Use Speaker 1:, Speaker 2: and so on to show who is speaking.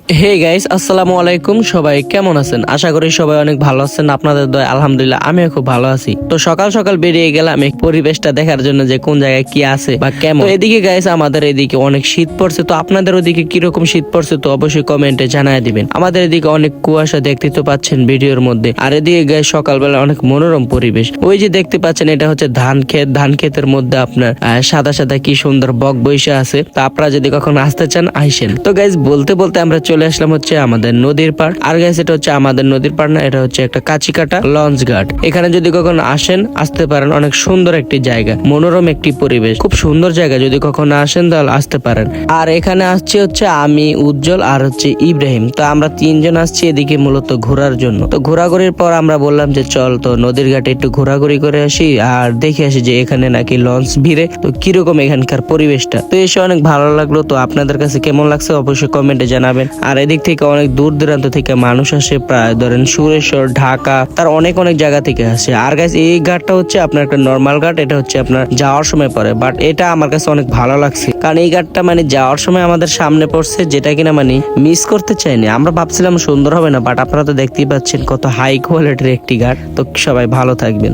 Speaker 1: Hey guys, আসসালামু আলাইকুম। সবাই কেমন আছেন? আশা করি সবাই অনেক ভালো আছেন। আপনাদের দয় আলহামদুলিল্লাহ আমিও খুব ভালো আছি। তো সকাল সকাল বেরিয়ে গেলাম এই পরিবেশটা দেখার জন্য যে কোন জায়গায় কি আছে বা কেমন। তো এদিকে গাইস আমাদের এদিকে অনেক শীত পড়ছে। তো আপনাদের ওদিকে কিরকম শীত পড়ছে তো অবশ্যই কমেন্টে জানায় দিবেন। আমাদের এদিকে অনেক কুয়াশা দেখতে তো পাচ্ছেন ভিডিওর মধ্যে। আর এদিকে গাইস সকালবেলা অনেক মনোরম পরিবেশ। ওই যে দেখতে পাচ্ছেন এটা হচ্ছে ধান ক্ষেত। ধান ক্ষেতের মধ্যে আপনার সাদা সাদা কি সুন্দর বক বৈশা আছে। তো আপনারা যদি কখনো আসতে চান আইসেন। তো গাইস বলতে বলতে আমরা চলে আসলাম হচ্ছে আমাদের নদীর পাড়। আর গাইস এটা হচ্ছে আমাদের নদীর পাড় না, এটা হচ্ছে একটা কাঁচিকাটা লঞ্চ ঘাট। এখানে যদি কখনো আসেন আসতে পারেন, অনেক সুন্দর একটি জায়গা, মনোরম একটি পরিবেশ, খুব সুন্দর জায়গা। যদি কখনো আসেন তাহলে আসতে পারেন। আর এখানে আসছে হচ্ছে আমি, উজ্জ্বল আর হচ্ছে ইব্রাহিম। তো আমরা তিনজন আসছি এদিকে মূলত ঘোরার জন্য। তো ঘোরাঘুরির পর আমরা বললাম যে চল তো নদীর ঘাটে একটু ঘোরাঘুরি করে আসি আর দেখে আসি যে এখানে নাকি লঞ্চ ভিড়ে। তো কিরকম এখানকার পরিবেশটা। তো এসে অনেক ভালো লাগলো। তো আপনাদের কাছে কেমন লাগছে অবশ্যই কমেন্টে জানাবেন। আর এদিক থেকে অনেক দূর দূরান্ত থেকে মানুষ আসে, প্রায় ধরেন সুরেশ্বর, ঢাকা, তার অনেক অনেক জায়গা থেকে আসে। আর গাইস এই ঘাটটা হচ্ছে আপনার একটা নর্মাল ঘাট, এটা হচ্ছে আপনার যাওয়ার সময় পড়ে, বাট এটা আমার কাছে অনেক ভালো লাগছে কারণ এই ঘাটটা মানে যাওয়ার সময় আমাদের সামনে পড়ছে, যেটা কিনা মানে মিস করতে চাইনি। আমরা ভাবছিলাম সুন্দর হবে না, বাট আপনারা তো দেখতেই পাচ্ছেন কত হাই কোয়ালিটির একটি ঘাট। তো সবাই ভালো থাকবেন।